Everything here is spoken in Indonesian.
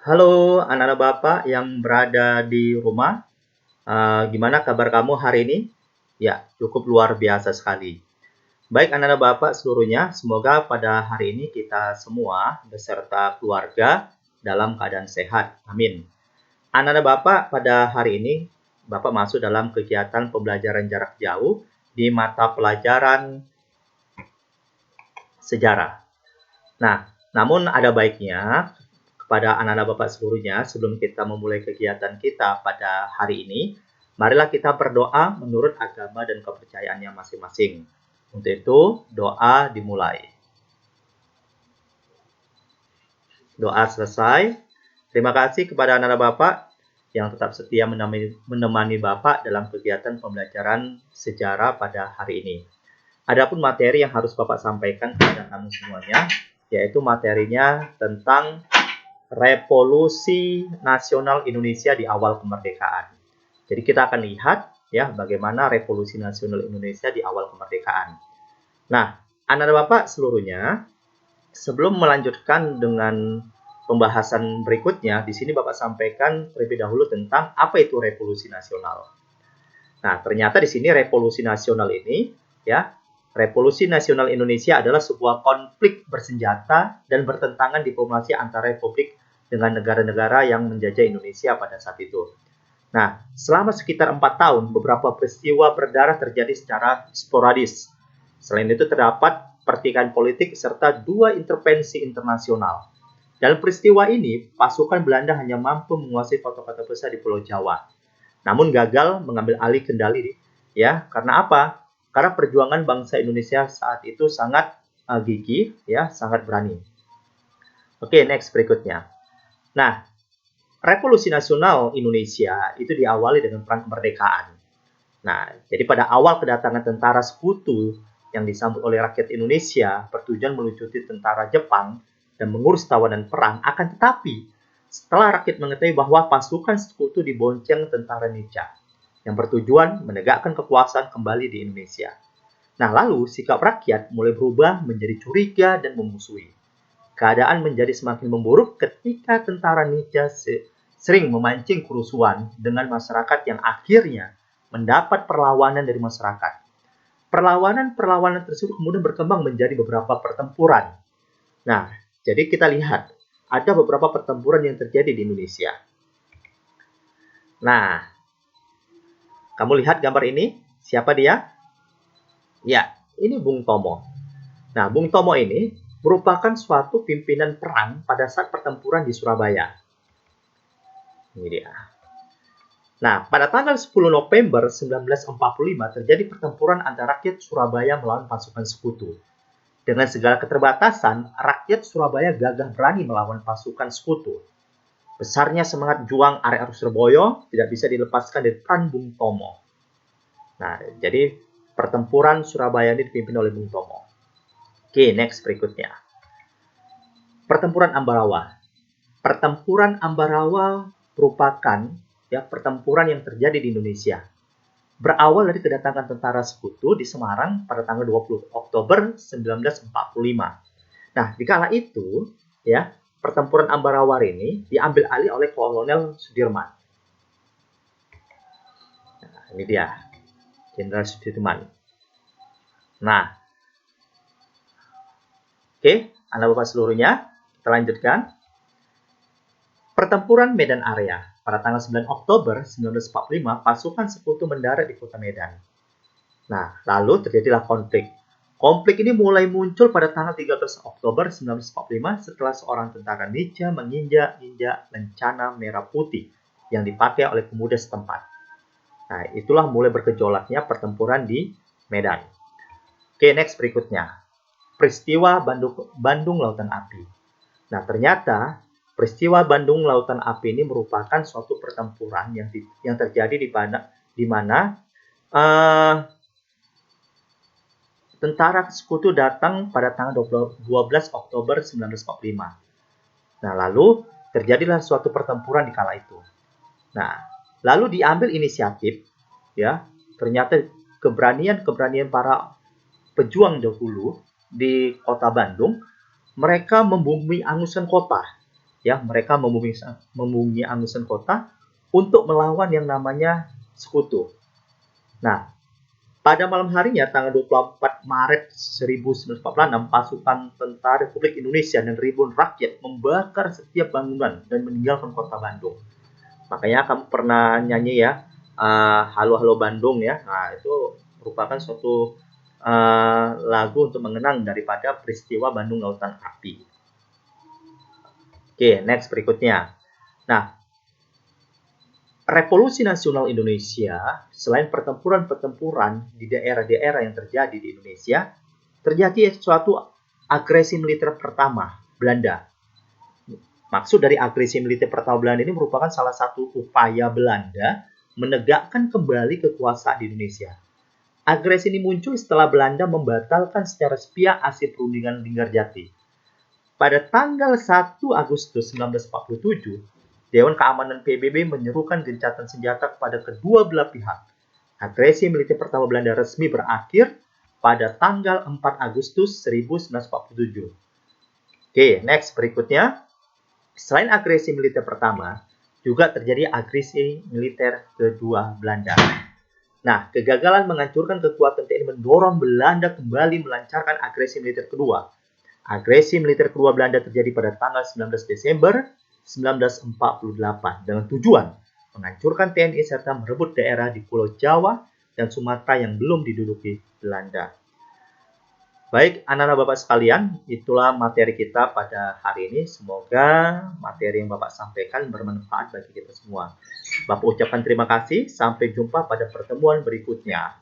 Halo anak-anak Bapak yang berada di rumah. Gimana kabar kamu hari ini? Ya, cukup luar biasa sekali. Baik anak-anak Bapak seluruhnya, semoga pada hari ini kita semua beserta keluarga dalam keadaan sehat. Amin. Anak-anak Bapak pada hari ini, Bapak masuk dalam kegiatan pembelajaran jarak jauh di mata pelajaran sejarah. Nah, namun ada baiknya kepada anak-anak Bapak seluruhnya, sebelum kita memulai kegiatan kita pada hari ini, marilah kita berdoa menurut agama dan kepercayaannya masing-masing. Untuk itu, doa dimulai. Doa selesai. Terima kasih kepada anak-anak Bapak yang tetap setia menemani Bapak dalam kegiatan pembelajaran sejarah pada hari ini. Adapun materi yang harus Bapak sampaikan kepada kami semuanya, yaitu materinya tentang Revolusi Nasional Indonesia di awal kemerdekaan. Jadi kita akan lihat ya bagaimana Revolusi Nasional Indonesia di awal kemerdekaan. Nah, anak-anak Bapak seluruhnya, sebelum melanjutkan dengan pembahasan berikutnya, di sini Bapak sampaikan terlebih dahulu tentang apa itu Revolusi Nasional. Nah, ternyata di sini Revolusi Nasional ini ya, Revolusi Nasional Indonesia adalah sebuah konflik bersenjata dan bertentangan diplomasi antara republik dengan negara-negara yang menjajah Indonesia pada saat itu. Nah, selama sekitar 4 tahun, beberapa peristiwa berdarah terjadi secara sporadis. Selain itu terdapat pertikaian politik serta 2 intervensi internasional. Dalam peristiwa ini, pasukan Belanda hanya mampu menguasai kota-kota besar di Pulau Jawa. Namun gagal mengambil alih kendali ya. Karena apa? Karena perjuangan bangsa Indonesia saat itu sangat gigih ya, sangat berani. Oke, next berikutnya. Nah, Revolusi Nasional Indonesia itu diawali dengan Perang Kemerdekaan. Nah, jadi pada awal kedatangan tentara sekutu yang disambut oleh rakyat Indonesia bertujuan melucuti tentara Jepang dan mengurus tawanan perang, akan tetapi setelah rakyat mengetahui bahwa pasukan sekutu dibonceng tentara Nica yang bertujuan menegakkan kekuasaan kembali di Indonesia. Nah, lalu sikap rakyat mulai berubah menjadi curiga dan memusuhi. Keadaan menjadi semakin memburuk ketika tentara Nica sering memancing kerusuhan dengan masyarakat yang akhirnya mendapat perlawanan dari masyarakat. Perlawanan tersebut kemudian berkembang menjadi beberapa pertempuran. Nah, jadi kita lihat ada beberapa pertempuran yang terjadi di Indonesia. Nah, kamu lihat gambar ini? Siapa dia? Ya, ini Bung Tomo. Nah, Bung Tomo ini merupakan suatu pimpinan perang pada saat pertempuran di Surabaya. Ini dia. Nah, pada tanggal 10 November 1945 terjadi pertempuran antara rakyat Surabaya melawan pasukan sekutu. Dengan segala keterbatasan, rakyat Surabaya gagah berani melawan pasukan sekutu. Besarnya semangat juang Arek Surabaya tidak bisa dilepaskan dari peran Bung Tomo. Nah, jadi pertempuran Surabaya ini dipimpin oleh Bung Tomo. Oke, next berikutnya. Pertempuran Ambarawa. Pertempuran Ambarawa merupakan pertempuran yang terjadi di Indonesia. Berawal dari kedatangan tentara sekutu di Semarang pada tanggal 20 Oktober 1945. Nah, di kala itu, ya, pertempuran Ambarawa ini diambil alih oleh Kolonel Sudirman. Nah, ini dia, Jenderal Sudirman. Nah, oke, anak bapak seluruhnya, kita lanjutkan. Pertempuran Medan Area. Pada tanggal 9 Oktober 1945, pasukan sekutu mendarat di kota Medan. Nah, lalu terjadilah konflik. Konflik ini mulai muncul pada tanggal 13 Oktober 1945 setelah seorang tentara Nica menginjak-injak lencana merah putih yang dipakai oleh pemuda setempat. Nah, itulah mulai bergejolaknya pertempuran di Medan. Oke, next berikutnya. Peristiwa Bandung Lautan Api. Nah, ternyata peristiwa Bandung Lautan Api ini merupakan suatu pertempuran yang terjadi di mana tentara sekutu datang pada tanggal 12 Oktober 1945. Nah, lalu terjadilah suatu pertempuran di kala itu. Nah, lalu diambil inisiatif, ya, ternyata keberanian para pejuang dahulu di kota Bandung, mereka membumi anguskan kota, ya, mereka membumi Angusen kota untuk melawan yang namanya Sekutu. Nah, pada malam harinya tanggal 24 Maret 1946, pasukan tentara Republik Indonesia dan ribuan rakyat membakar setiap bangunan dan meninggalkan kota Bandung. Makanya kamu pernah nyanyi ya, Halo Halo Bandung ya. Nah, itu merupakan suatu lagu untuk mengenang daripada peristiwa Bandung Lautan Api. Oke, next berikutnya. Nah, Revolusi Nasional Indonesia, selain pertempuran-pertempuran di daerah-daerah yang terjadi di Indonesia, terjadi suatu agresi militer pertama Belanda. Maksud dari agresi militer pertama Belanda ini merupakan salah satu upaya Belanda menegakkan kembali kekuasaan di Indonesia. Agresi ini muncul setelah Belanda membatalkan secara sepihak hasil perundingan Linggarjati. Pada tanggal 1 Agustus 1947, Dewan Keamanan PBB menyerukan gencatan senjata kepada kedua belah pihak. Agresi militer pertama Belanda resmi berakhir pada tanggal 4 Agustus 1947. Oke, next berikutnya. Selain agresi militer pertama, juga terjadi agresi militer kedua Belanda. Nah, kegagalan menghancurkan kekuatan TNI mendorong Belanda kembali melancarkan agresi militer kedua. Agresi militer kedua Belanda terjadi pada tanggal 19 Desember 1948 dengan tujuan menghancurkan TNI serta merebut daerah di Pulau Jawa dan Sumatera yang belum diduduki Belanda. Baik, anak-anak Bapak sekalian, itulah materi kita pada hari ini. Semoga materi yang Bapak sampaikan bermanfaat bagi kita semua. Bapak ucapkan terima kasih. Sampai jumpa pada pertemuan berikutnya.